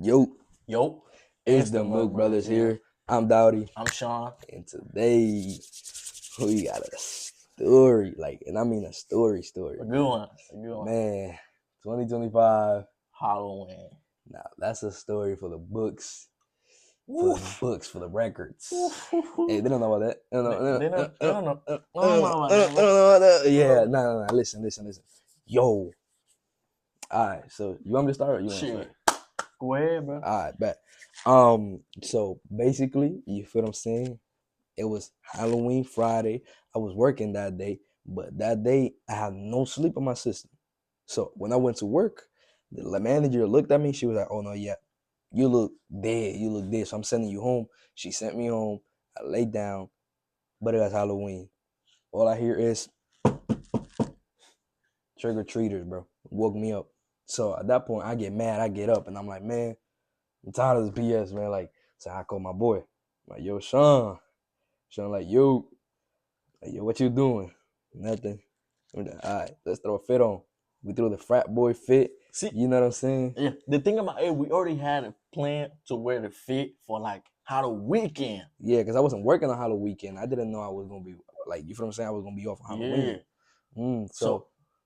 Yo, Yo, it's the Mook Brothers here. I'm Dowdy, I'm Sean. and today we got a story, and I mean a story. A good one. Man, 2025. Halloween. Now that's a story for the books, Oof. for the records. Oof. Hey, they don't know about that. They don't know. They don't know about that. Yeah, no. Listen. Yo. All right, so you want me to start or you want to start? Shit. Go ahead, bro. All right, bet. So basically, you feel what I'm saying? It was Halloween Friday. I was working that day, but that day I had no sleep in my system. So when I went to work, the manager looked at me. She was like, "Oh no, yeah, you look dead. You look dead. So I'm sending you home." She sent me home. I laid down, but it was Halloween. All I hear is trick or treaters, bro. Woke me up. So at that point, I get mad. I get up and I'm like, man, I'm tired of this BS, man. So I call my boy. I'm like, yo, Sean. Sean, yo, what you doing? Nothing. I'm like, all right, let's throw a fit on. We threw the frat boy fit. See, you know what I'm saying? Yeah. The thing about it, we already had a plan to wear the fit for Halloween weekend. Yeah, because I wasn't working on Halloween weekend. I didn't know I was gonna be you feel what I'm saying? I was gonna be off on Halloween. Yeah.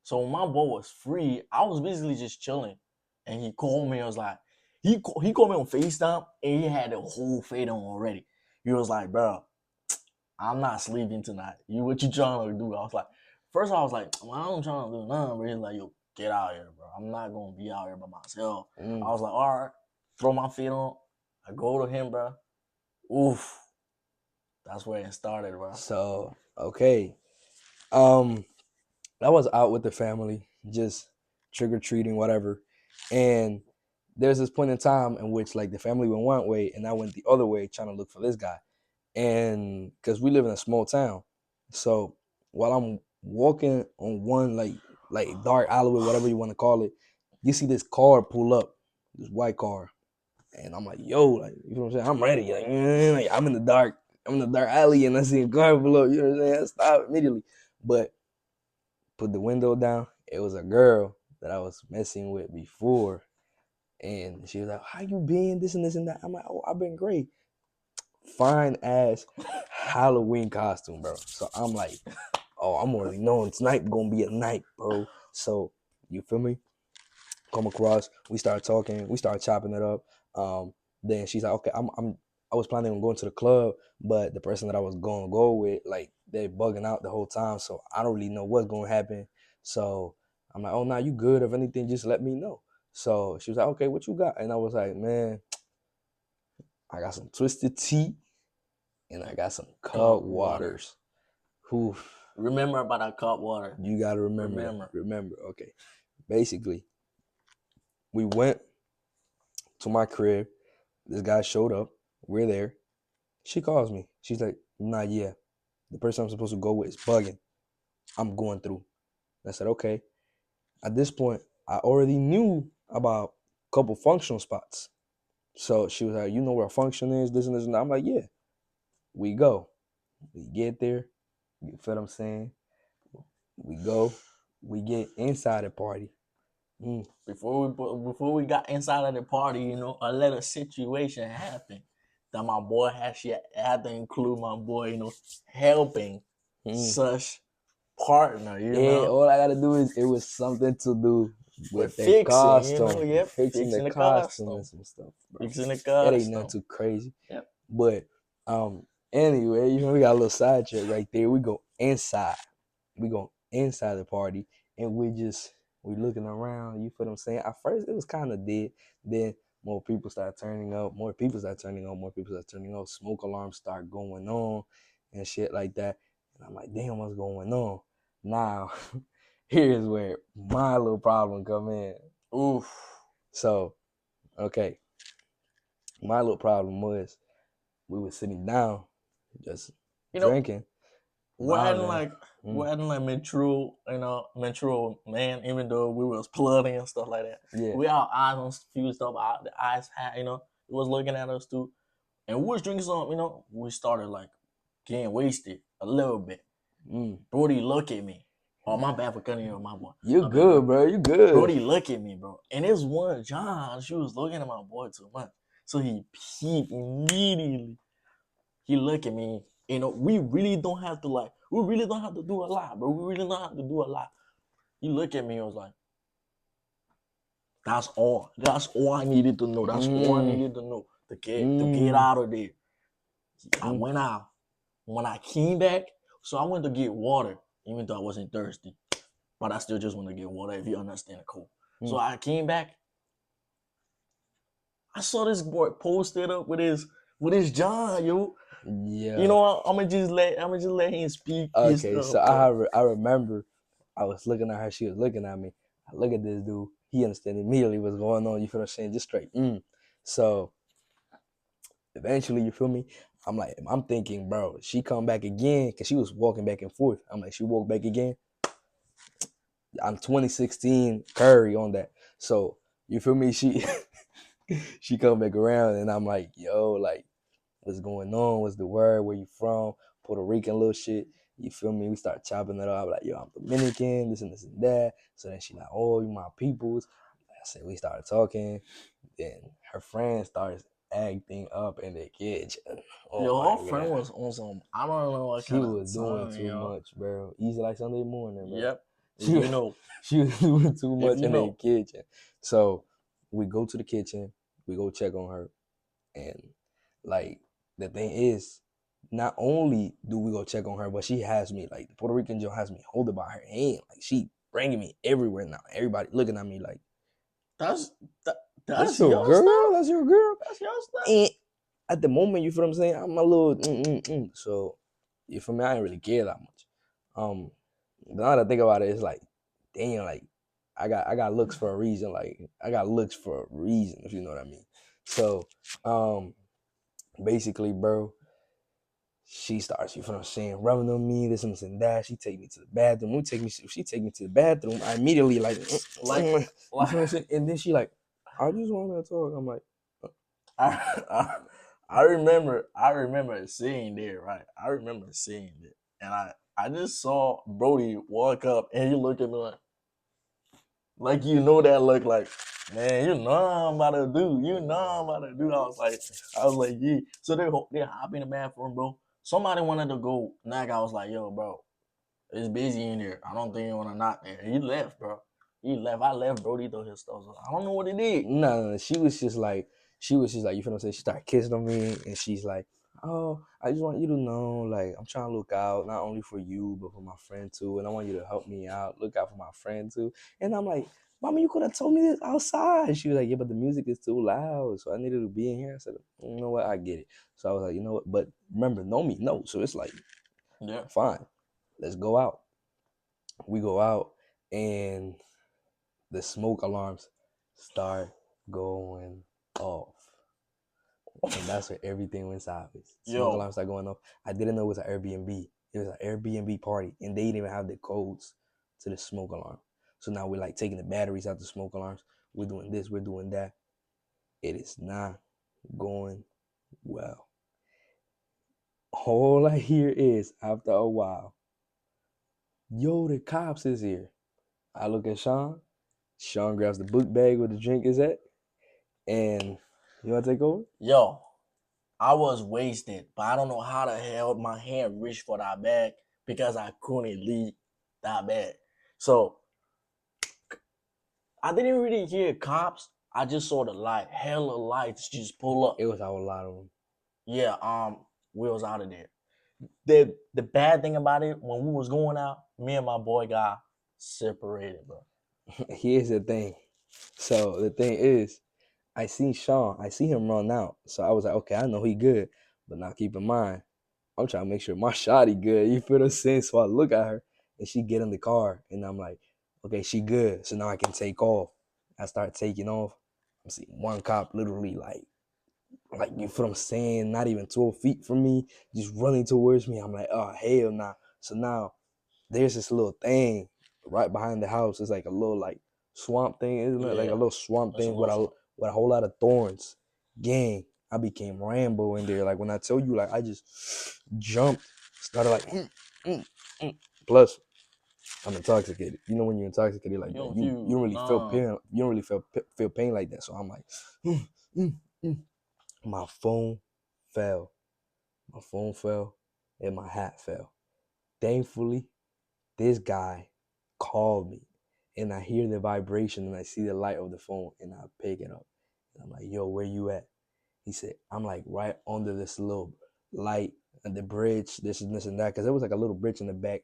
So when my boy was free, I was basically just chilling, and he called me. I was like, he called me on FaceTime, and he had the whole fade on already. He was like, bro, I'm not sleeping tonight. What you trying to do? I was like, first I was like, well, I don't trying to do nothing. But he's like, yo, get out here, bro. I'm not gonna be out here by myself. I was like, all right, throw my feet on. I go to him, bro. Oof. That's where it started, bro. So, okay. I was out with the family, just trick-or-treating, whatever. And there's this point in time in which the family went one way and I went the other way trying to look for this guy. And because we live in a small town. So while I'm walking on one dark alleyway, whatever you want to call it, you see this car pull up, this white car. And I'm like, yo, you know what I'm saying? I'm ready. I'm in the dark alley and I see a car pull up, you know what I'm saying? I stop immediately. But put the window down. It was a girl that I was messing with before. And she was like, how you been? This and this and that. I'm like, oh, I've been great. Fine ass Halloween costume, bro. So I'm like, oh, I'm already knowing tonight gonna be a night, bro. So you feel me? Come across, we start talking, we start chopping it up. Then she's like, okay, I was planning on going to the club, but the person that I was gonna go with, they're bugging out the whole time, so I don't really know what's gonna happen. So I'm like, oh, nah, you good? If anything, just let me know. So she was like, okay, what you got? And I was like, man, I got some twisted tea and I got some cut waters. Oof. Remember about that cut water. You gotta remember. Okay. Basically, we went to my crib. This guy showed up. We're there. She calls me. She's like, nah, yeah. The person I'm supposed to go with is bugging. I'm going through. I said, okay. At this point, I already knew about a couple functional spots. So she was like, you know where a function is, this and this and that. I'm like, yeah. We go. We get there. You feel what I'm saying? We go. We get inside the party. Before we got inside of the party, a little situation happened that my boy had to include my boy, helping such partner, all I gotta do is it was something to do with the fixing, costume, fixing the costume and some stuff. Bro. Fixing the costume. It ain't nothing too crazy. Yep. But anyway, we got a little sidetrack right there. We go inside. We go inside the party and we looking around. You feel what I'm saying? At first it was kind of dead. Then more people start turning up. Smoke alarms start going on and shit like that. And I'm like, damn, what's going on? Now, here's where my little problem come in. Oof. So, okay. My little problem was we were sitting down, just drinking. We're acting like mature, man, even though we was plotting and stuff like that. Yeah. We our eyes on few stuff, the eyes had, it was looking at us too. And we was drinking some, we started getting wasted a little bit. Brody look at me. Oh, my bad for cutting you, my boy. You My bad, good, bro. You good. Brody, look at me, bro. And this one, John, she was looking at my boy too much. So he peeped immediately. He look at me. You know, we really don't have to do a lot, bro. We really don't have to do a lot. He looked at me and was like, that's all. That's all I needed to know. That's all I needed to know to get out of there. I went out. When I came back, so I went to get water, even though I wasn't thirsty. But I still just want to get water, if you understand the code. So I came back. I saw this boy posted up with his John, yo. Yeah. You know, I'ma just let him speak. Okay, so I remember I was looking at her, she was looking at me. I look at this dude, he understood immediately what's going on, you feel what I'm saying? Just straight. So eventually, you feel me? I'm thinking, bro, she come back again, cause she was walking back and forth. I'm like, she walked back again. I'm 2016 Curry on that. So you feel me? She she come back around and I'm like, yo, like, what's going on? What's the word? Where you from? Puerto Rican little shit. You feel me? We start chopping it up. Like, yo, I'm Dominican, this and this and that. So then she like, oh, you my peoples. I said, we started talking. Then her friend starts acting up in the kitchen. Oh Yo, my her friend God. was on some, I don't know what She kind of was doing time, too yo. much, bro. Easy like Sunday morning, bro. Yep. If She you was, know, she was doing too if much you in the know. kitchen. So we go to the kitchen, we go check on her, and like the thing is, not only do we go check on her, but she has me like the Puerto Rican Joe has me holding by her hand, like she bringing me everywhere now. Everybody looking at me like, That's that's your your girl, stuff. that's your girl. That's your stuff. And at the moment, you feel what I'm saying? I'm a little so you feel me? I didn't really care that much. But now that I think about it, it's like, damn, like I got looks for a reason. Like I got looks for a reason, if you know what I mean. So basically, bro, she starts, you feel what I'm saying, rubbing on me, this and that. She take me to the bathroom. She take me to the bathroom. I immediately like you feel what I'm saying? And then she like, I just want to talk. I'm like, I remember seeing that, right? I remember seeing it. And I just saw Brody walk up and he looked at me like you know that look like, man, you know what I'm about to do. You know what I'm about to do. I was like, yeah. So they hop in the bathroom, bro. Somebody wanted to go. That guy was like, yo, bro, it's busy in there. I don't think you want to knock there. He left, bro. He left. I left Brody through his stuff. So I don't know what he did. no, she was just like, you feel what I'm saying? She started kissing on me and she's like, oh, I just want you to know, like, I'm trying to look out not only for you, but for my friend too. And I want you to help me out, look out for my friend too. And I'm like, Mama, you could have told me this outside. She was like, yeah, but the music is too loud. So I needed to be in here. I said, you know what? I get it. So I was like, you know what? But remember, know me, no. So it's like, Yeah. fine, let's go out. We go out and the smoke alarms start going off. And that's where everything went sideways. Smoke alarms start going off. I didn't know it was an Airbnb. It was an Airbnb party, and they didn't even have the codes to the smoke alarm. So now we're like taking the batteries out the smoke alarms. We're doing this, we're doing that. It is not going well. All I hear is, after a while, yo, the cops is here. I look at Sean. Sean grabs the book bag where the drink is at, and you want to take over? Yo, I was wasted, but I don't know how the hell my hand reached for that bag because I couldn't leave that bag. So I didn't really hear cops. I just saw the light, hella lights just pull up. It was a lot of them. Yeah, we was out of there. The bad thing about it, when we was going out, me and my boy got separated, bro. Here's the thing. So the thing is, I see Sean. I see him run out. So I was like, okay, I know he good. But now keep in mind, I'm trying to make sure my shotty good. You feel the sense? So I look at her and she get in the car. And I'm like, okay, she good. So now I can take off. I start taking off. I'm seeing one cop literally like you feel what I'm saying? Not even 12 feet from me, just running towards me. I'm like, oh, hell nah. So now there's this little thing right behind the house. It's like a little like swamp thing, isn't it? Like a little swamp thing with a whole lot of thorns. Gang, I became Rambo in there. Like when I tell you, like I just jumped, started like, Plus I'm intoxicated. You know when you're intoxicated like You that, don't you feel don't really feel nah. pain. You don't really feel pain like that. So I'm like, mm, mm, mm. My phone fell. My phone fell, and my hat fell. Thankfully, this guy called me, and I hear the vibration, and I see the light of the phone, and I pick it up. And I'm like, "Yo, where you at?" He said, "I'm like right under this little light and the bridge, this and this and that," because there was like a little bridge in the back,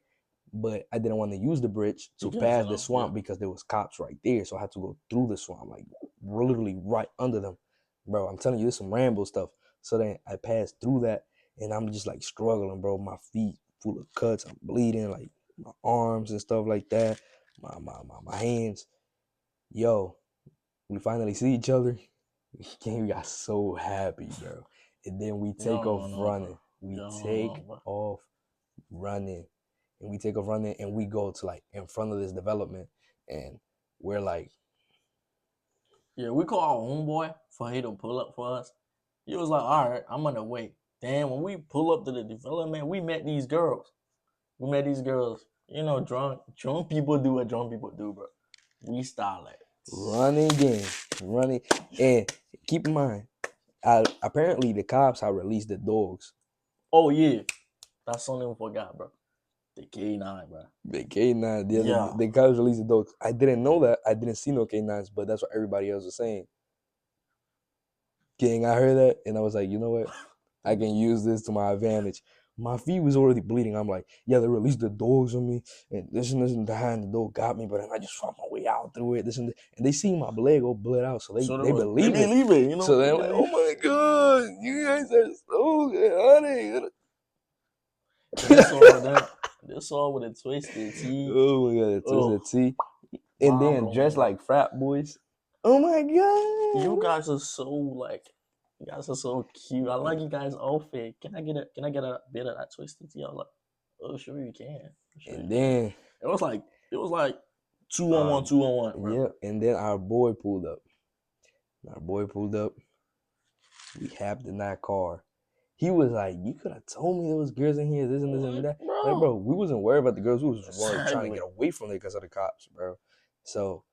but I didn't want to use the bridge to Because pass the swamp yeah. because there was cops right there, so I had to go through the swamp, like literally right under them, bro. I'm telling you, this some Rambo stuff. So then I passed through that, and I'm just like struggling, bro. My feet full of cuts, I'm bleeding, like my arms and stuff like that, my hands. Yo, we finally see each other. We got so happy, bro. And then we take Y'all off don't know, running. bro. We Y'all don't take know, bro. off running. And we take off running and we go to like in front of this development. And we're like, Yeah, we call our homeboy for him to pull up for us. He was like, all right, I'm on the way. Then when we pull up to the development, we met these girls. We met these girls. You know, drunk people do what drunk people do, bro. We start like running again, running. And keep in mind, apparently the cops have released the dogs. oh yeah. That's something we forgot, bro. The K9, bro. The K9, Yeah. the cops released the dogs. I didn't know that. I didn't see no K9s, but that's what everybody else was saying. King, I heard that, and I was like, you know what? I can use this to my advantage. My feet was already bleeding. I'm like, yeah, they released the dogs on me, and this and that, and the dog got me, but then I just fought my way out through it. This and that. And they see my leg all bled out, so So they they believe it. believe it, you know. So They they're like, oh believe. my god, you guys are so good, honey. This all with a twisted T. Oh my god, it's Oh, a T. And mind then dressed blowing, bro. like frat boys. Oh my You god. guys are so like, you guys are so cute. I like you guys' outfit. Can I get a bit of that twisted tea? I was like, oh sure you can. Sure And you can. then It was like two on our one, 2-on-1, bro. yeah, and then our boy pulled up. Our boy pulled up. We hopped in that car. He was like, "You could have told me there was girls in here, this and this and Like, that." Like, bro, bro. we wasn't worried about the girls. We was worried trying to Exactly. get away from there because of the cops, bro. So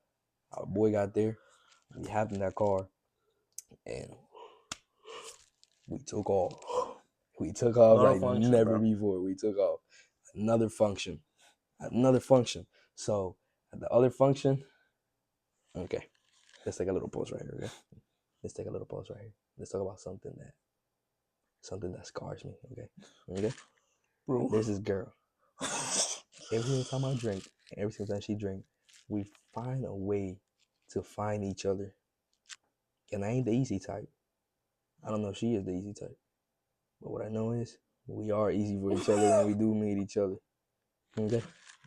our boy got there. We hopped in that car, and we took off. We took off Another like function, never bro. before. We took off. Another function. Another function. So at the other function, okay, let's take a little pause right here. Okay, let's take a little pause right here. Let's talk about something that scars me. Okay. Bro. There's this girl. Every single time I drink, every single time she drink, we find a way to find each other. And I ain't the easy type. I don't know if she is the easy type. But what I know is we are easy for each other when we do meet each other. Okay?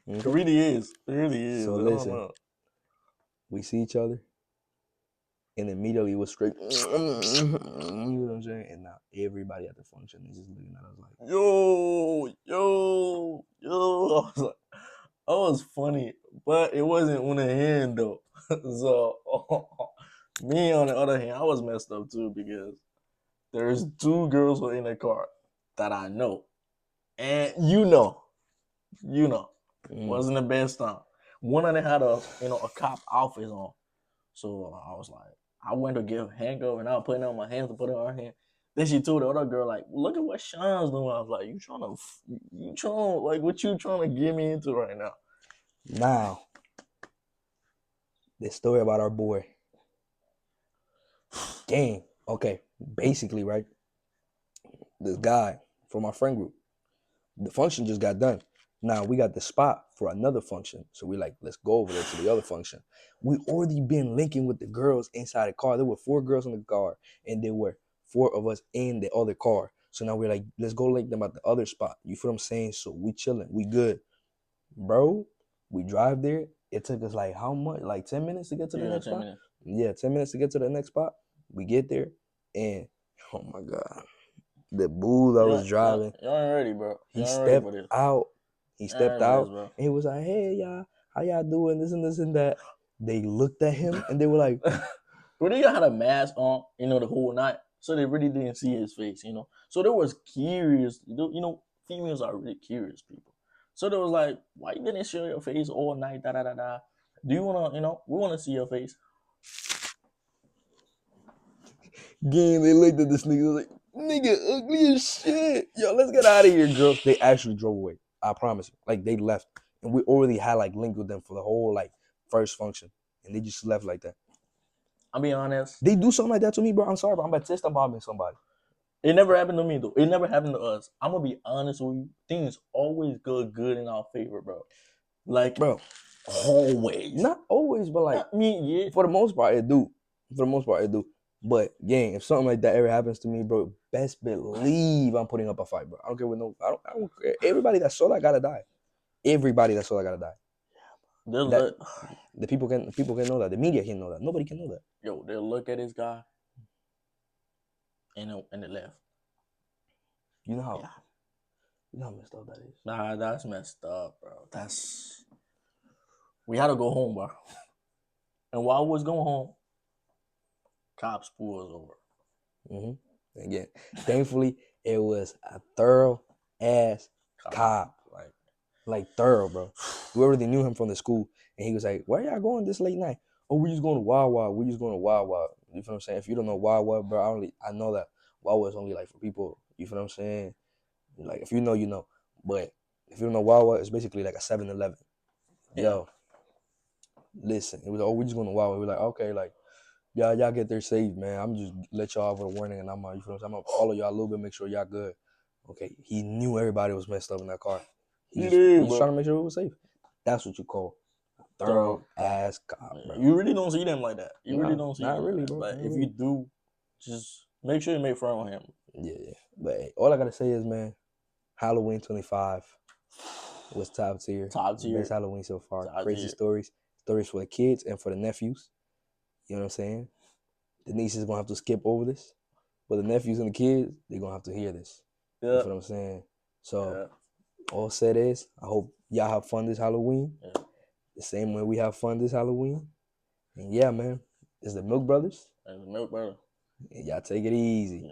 It Okay? really is. It really is. So I don't listen, know. we see each other and immediately it was straight. You know what I'm saying? And now everybody at the function is just looking at us like, Yo. I was funny, but it wasn't on the hand though. So me on the other hand, I was messed up too because there's two girls who are in the car that I know, and you know, mm. wasn't the best time. One of them had a cop outfit on, so I was like, I went to give handcuff and I was putting it on my hands to put it on her hand. Then she told the other girl like, look at what Sean's doing. I was like, like what you trying to get me into right now? Now, this story about our boy. Gang. Okay. Basically, right? This guy from our friend group. The function just got done. Now we got the spot for another function. So we like, let's go over there to the other function. We already been linking with the girls inside the car. There were 4 girls in the car, and there were 4 of us in the other car. So now we're like, let's go link them at the other spot. You feel what I'm saying? So we chilling. We good. Bro, we drive there. It took us like how much? Like 10 minutes to get to the Yeah, next 10 spot? minutes. Yeah, 10 minutes to get to the next spot. We get there, and oh my God. The boo that was driving, Y'all ain't ready, bro. he Y'all ain't ready for stepped this. out. He Y'all ain't stepped ready for this, out bro. and he was like, "Hey y'all, how y'all doing? This and that." They looked at him and they were like, Bro, they had a mask on, the whole night, so they really didn't see his face. So they was curious. Females are really curious people. So they was like, why you didn't show your face all night? Da da da da. Do you wanna, we wanna see your face. Again, they looked at this nigga like, nigga, ugly as shit. Yo, let's get out of here, girls. They actually drove away. I promise you. Like, they left. And we already had, like, linked with them for the whole, like, first function. And they just left like that. I'll be honest. They do something like that to me, bro. I'm sorry, bro. I'm Batista bombing somebody. It never happened to me, though. It never happened to us. I'm going to be honest with you. Things always go good in our favor, bro. Like, Bro. Always. Not always, but, like, I mean, yeah. For the most part, it do. For the most part, it do. But gang, if something like that ever happens to me, bro, best believe I'm putting up a fight, bro. I don't care what I don't care. Everybody that saw that gotta die. Everybody that saw that gotta die. The people can know that. The media can know that. Nobody can know that. Yo, they'll look at this guy and they left. You know how messed up that is. Nah, that's messed up, bro. We had to go home, bro. And while I was going home, cops pulled us over. Mm-hmm. Again, thankfully, it was a thorough ass cop. Like thorough, bro. We already knew him from the school. And he was like, where y'all going this late night? Oh, we just going to Wawa. We just going to Wawa. You feel what I'm saying? If you don't know Wawa, bro, I know that Wawa is only like for people. You feel what I'm saying? Like, if you know, you know. But if you don't know Wawa, it's basically like a 7-Eleven. Yo, listen. It was, oh, we just going to Wawa. We're like, okay, like, y'all get there safe, man. I'm just let y'all have a warning, and you feel what I'm saying? I'm going to follow y'all a little bit, make sure y'all good. Okay, he knew everybody was messed up in that car. He's trying to make sure it was safe. That's what you call thorough ass cop, bro. You really don't see them like that. You really don't see not them really, like that. Bro. But if you do, just make sure you make friends with him. Yeah. But hey, all I gotta say is, man, Halloween 25 was top tier. Best Halloween so far. Crazy stories for the kids and for the nephews. You know what I'm saying? The nieces gonna have to skip over this, but the nephews and the kids, they're gonna have to hear this. You know what I'm saying? So all said is, I hope y'all have fun this Halloween. The same way we have fun this Halloween. And yeah, man, it's the Milk Brothers. And the Milk Brother. And y'all take it easy.